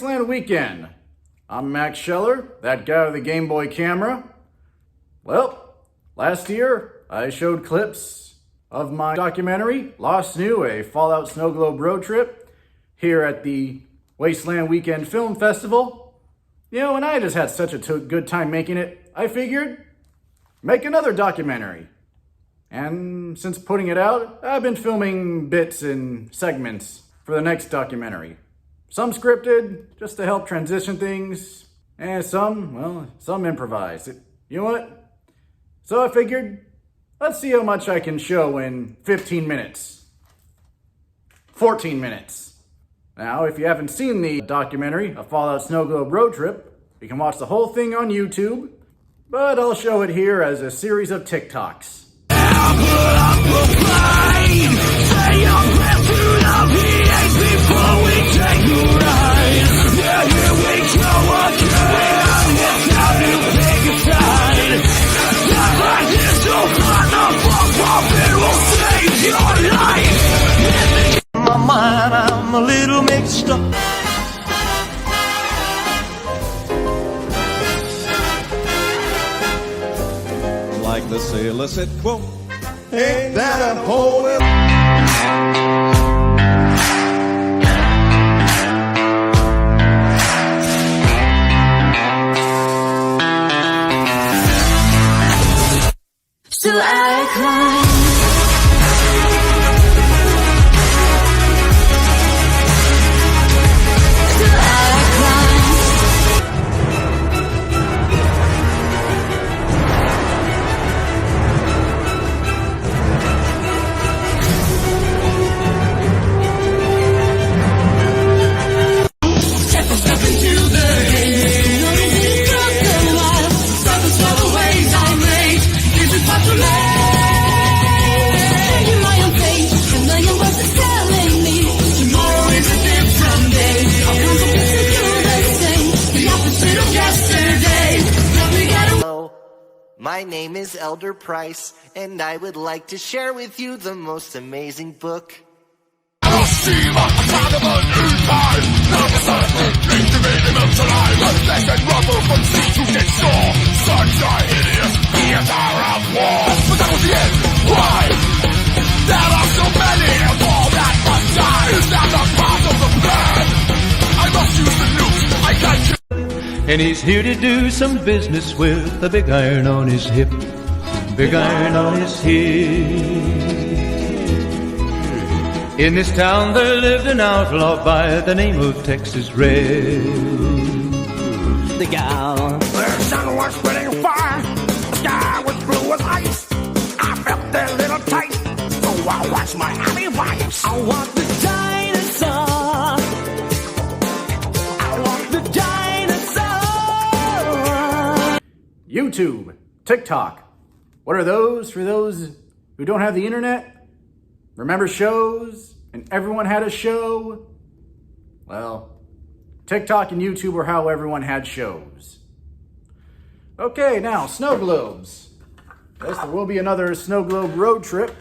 Wasteland weekend. I'm Max Scheller, that guy with the Game Boy camera. Well, last year I showed clips of my documentary, Lost New, a Fallout Snow Globe road trip, here at the Wasteland Weekend Film Festival. You know, and I just had such a good time making it, I figured, make another documentary. And since putting it out, I've been filming bits and segments for the next documentary. Some scripted, just to help transition things, and some improvised. You know what? So I figured, let's see how much I can show in 15 minutes. 14 minutes. Now, if you haven't seen the documentary, A Fallout Snow Globe Road Trip, you can watch the whole thing on YouTube, but I'll show it here as a series of TikToks. My mind, I'm a little mixed up. Like the sailor said, quote, ain't that a hole in... So I climb. My name is Elder Price, and I would like to share with you the most amazing book. And he's here to do some business with a big iron on his hip. Big iron on his hip. In this town there lived an outlaw by the name of Texas Red. The gal. The sun was spreading fire. The sky was blue as ice. I felt a little tight, so I watched my Abby vibes. I want the dinosaur. I want the dinosaur. YouTube, TikTok. What are those for those who don't have the internet? Remember shows? And everyone had a show? Well, TikTok and YouTube were how everyone had shows. Okay, now, snow globes. Yes, there will be another snow globe road trip.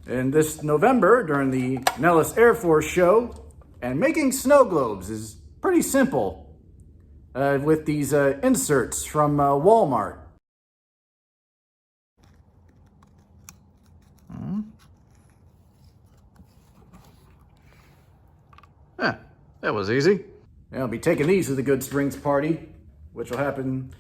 In this November, during the Nellis Air Force Show. And making snow globes is pretty simple. With these inserts from Walmart. That was easy. Yeah, I'll be taking these to the Good Springs party, which will happen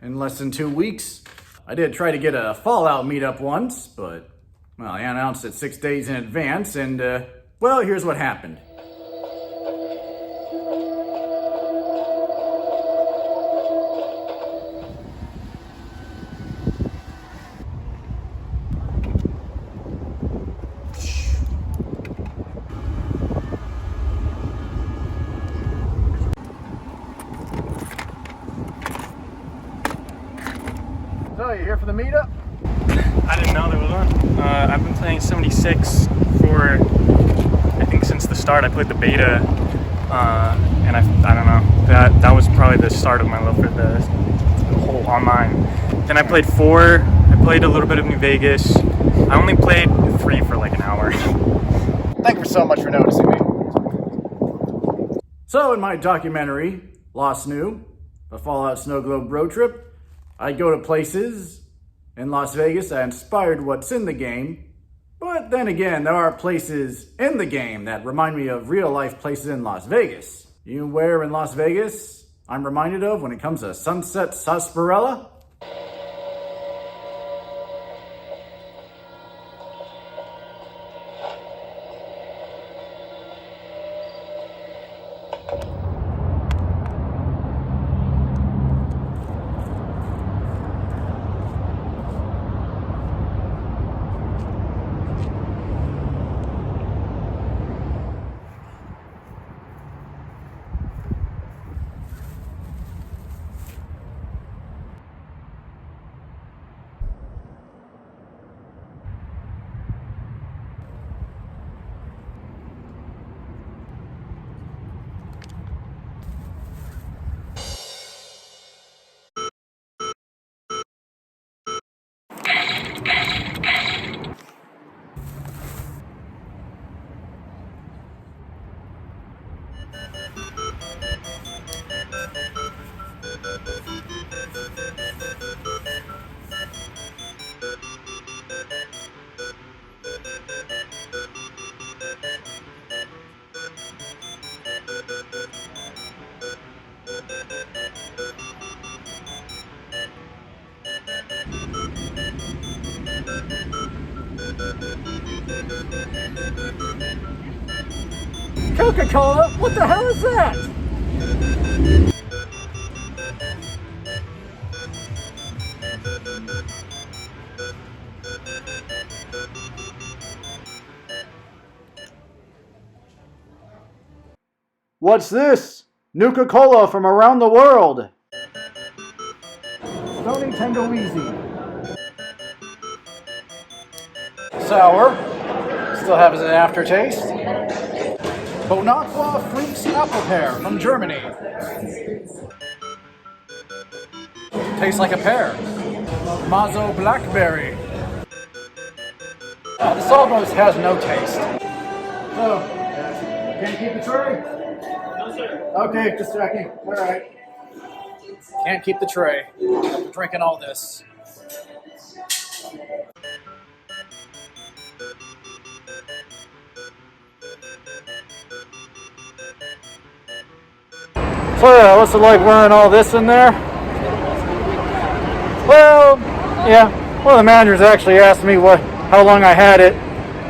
in less than 2 weeks. I did try to get a Fallout meetup once, but, well, I announced it 6 days in advance, and, well, here's what happened. So, you here for the meetup? I didn't know there was one. I've been playing 76 for, I think since the start. I played the beta, and I don't know, that was probably the start of my love for the whole online. Then I played 4, I played a little bit of New Vegas. I only played 3 for like an hour. Thank you so much for noticing me. So in my documentary, Lost New, a Fallout Snow Globe road trip, I'd go to places in Las Vegas that inspired what's in the game. But then again, there are places in the game that remind me of real life places in Las Vegas. You know where in Las Vegas I'm reminded of when it comes to Sunset Sarsaparilla? Coca-Cola? What the hell is that? What's this? Nuka-Cola from around the world. Stony Tango Easy. Sour. Still has an aftertaste. Bonacqua Fruits Apple Pear from Germany. Tastes like a pear. Mazo Blackberry. This almost has no taste. So, can you keep the tray? No, sir. Okay, just checking. All right. Can't keep the tray. I'm drinking all this. So yeah, what's it like wearing all this in there? Well, yeah. One of the managers actually asked me how long I had it.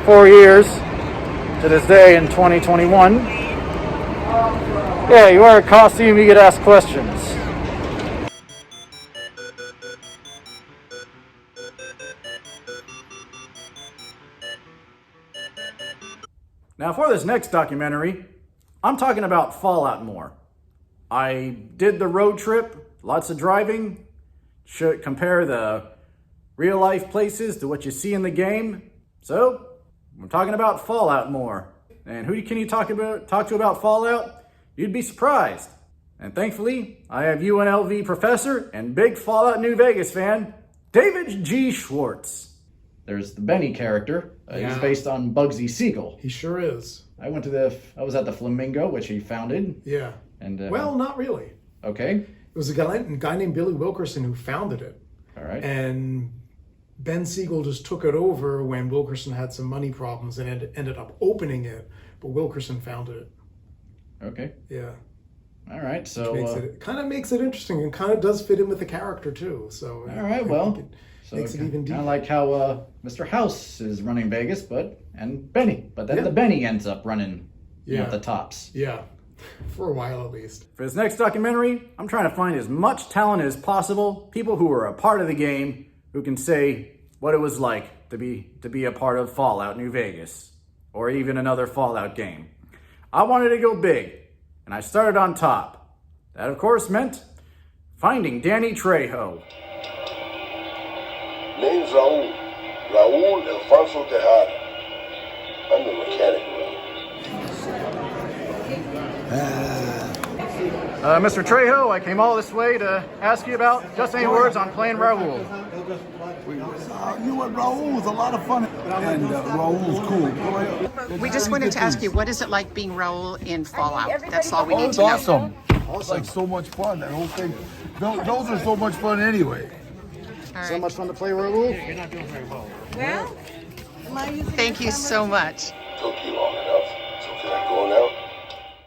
4 years to this day in 2021. Yeah, you wear a costume, you get asked questions. Now for this next documentary, I'm talking about Fallout more. I did the road trip, lots of driving, should compare the real life places to what you see in the game. So, I'm talking about Fallout more. And who can you talk to about Fallout? You'd be surprised. And thankfully, I have UNLV professor and big Fallout New Vegas fan, David G. Schwartz. There's the Benny character. He's based on Bugsy Siegel. He sure is. I was at the Flamingo, which he founded. Yeah. And well, not really. Okay. It was a guy named Billy Wilkerson who founded it. All right. And Ben Siegel just took it over when Wilkerson had some money problems and ended up opening it. But Wilkerson founded it. Okay. Yeah. All right. So it kind of makes it interesting and kind of does fit in with the character too. So all right. Well, so makes it even deeper. Kind of like how Mr. House is running Vegas, and Benny, but then the Benny ends up running the tops. Yeah. For a while at least. For this next documentary, I'm trying to find as much talent as possible, people who were a part of the game, who can say what it was like to be a part of Fallout New Vegas, or even another Fallout game. I wanted to go big, and I started on top. That, of course, meant finding Danny Trejo. Name's Raul Alfonso Tejada. I'm the mechanic, bro. Mr. Trejo, I came all this way to ask you about just any words on playing Raul. You and Raul was a lot of fun, and Raul's cool. We just wanted to ask you, what is it like being Raul in Fallout? That's all we need It's to know. awesome. It's like so much fun. That whole thing. Those are so much fun anyway. All right. So much fun to play Raul. Thank you so much. Took you long enough. So can I go now?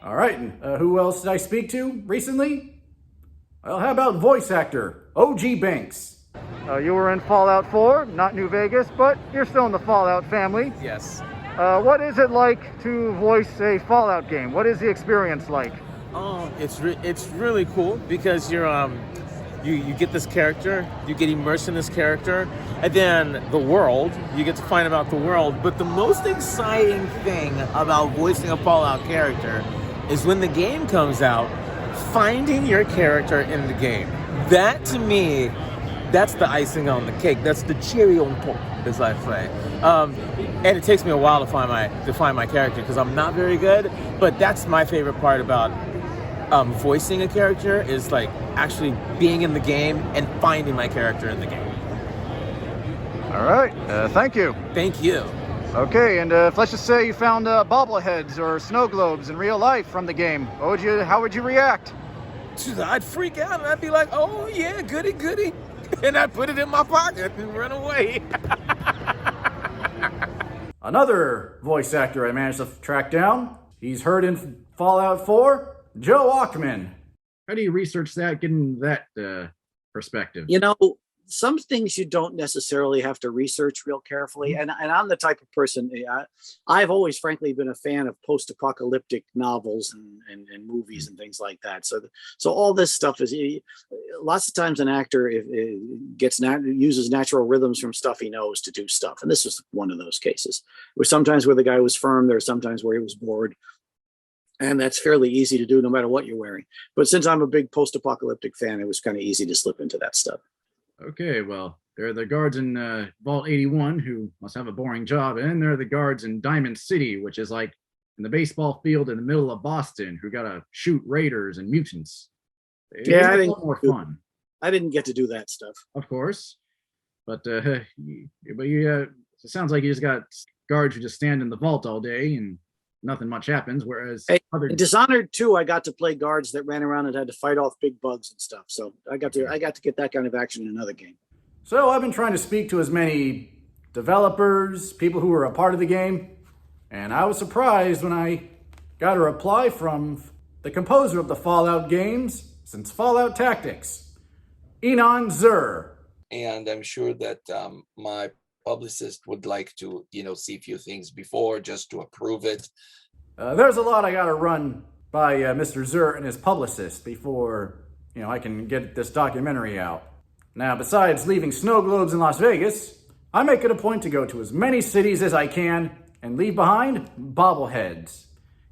All right, and who else did I speak to recently? Well, how about voice actor OG Banks? You were in Fallout 4, not New Vegas, but you're still in the Fallout family. Yes. What is it like to voice a Fallout game? What is the experience like? Oh, it's really cool because you get this character, you get immersed in this character, and then the world, you get to find about the world. But the most exciting thing about voicing a Fallout character is when the game comes out, finding your character in the game. That, to me, that's the icing on the cake. That's the cherry on top, as I say. And it takes me a while to find my character because I'm not very good. But that's my favorite part about voicing a character is like actually being in the game and finding my character in the game. All right, thank you. Thank you. Okay, and let's just say you found bobbleheads or snow globes in real life from the game. How would you react? I'd freak out and I'd be like, oh yeah, goody goody. And I'd put it in my pocket and run away. Another voice actor I managed to track down. He's heard in Fallout 4, Joe Walkman. How do you research that, getting that perspective? You know, some things you don't necessarily have to research real carefully. And I'm the type of person, I've always frankly been a fan of post-apocalyptic novels and movies and things like that. So all this stuff is, lots of times an actor uses natural rhythms from stuff he knows to do stuff. And this was one of those cases. It was sometimes where the guy was firm, there were sometimes where he was bored. And that's fairly easy to do no matter what you're wearing. But since I'm a big post-apocalyptic fan, it was kind of easy to slip into that stuff. Okay, well, there are the guards in Vault 81 who must have a boring job, and there are the guards in Diamond City, which is like in the baseball field in the middle of Boston, who gotta shoot raiders and mutants. It's a lot more fun. I didn't get to do that stuff, of course, but it sounds like you just got guards who just stand in the vault all day and nothing much happens. Whereas in Dishonored 2, I got to play guards that ran around and had to fight off big bugs and stuff. So I got to get that kind of action in another game. So I've been trying to speak to as many developers, people who were a part of the game, and I was surprised when I got a reply from the composer of the Fallout games since Fallout Tactics, Enon Zur. And I'm sure that my publicist would like to, see a few things before just to approve it. There's a lot I gotta run by Mr. Zur and his publicist before, I can get this documentary out. Now, besides leaving snow globes in Las Vegas, I make it a point to go to as many cities as I can and leave behind bobbleheads.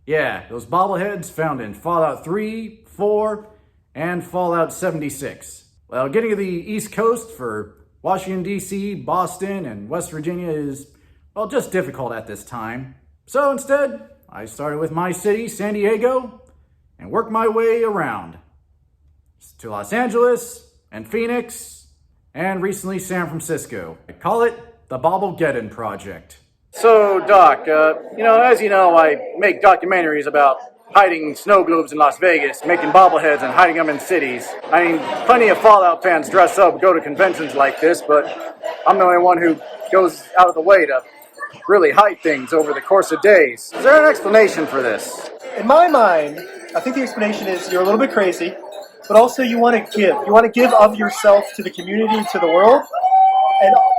Yeah, those bobbleheads found in Fallout 3, 4, and Fallout 76. Well, getting to the East Coast for Washington, D.C., Boston, and West Virginia is, well, just difficult at this time. So instead, I started with my city, San Diego, and worked my way around to Los Angeles and Phoenix, and recently San Francisco. I call it the Bobblegeddon Project. So, Doc, as you know, I make documentaries about hiding snow globes in Las Vegas, making bobbleheads and hiding them in cities. I mean, plenty of Fallout fans dress up, go to conventions like this, but I'm the only one who goes out of the way to really hide things over the course of days. Is there an explanation for this? In my mind, I think the explanation is you're a little bit crazy, but also you want to give. You want to give of yourself to the community, to the world,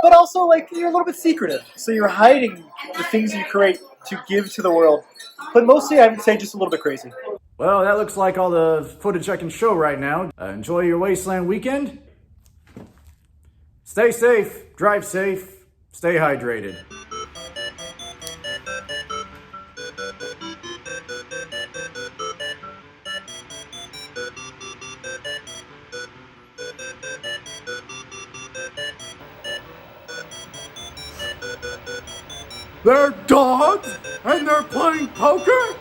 but also you're a little bit secretive. So you're hiding the things you create to give to the world. But mostly, I would say just a little bit crazy. Well, that looks like all the footage I can show right now. Enjoy your Wasteland weekend. Stay safe, drive safe, stay hydrated. They're dogs and they're playing poker?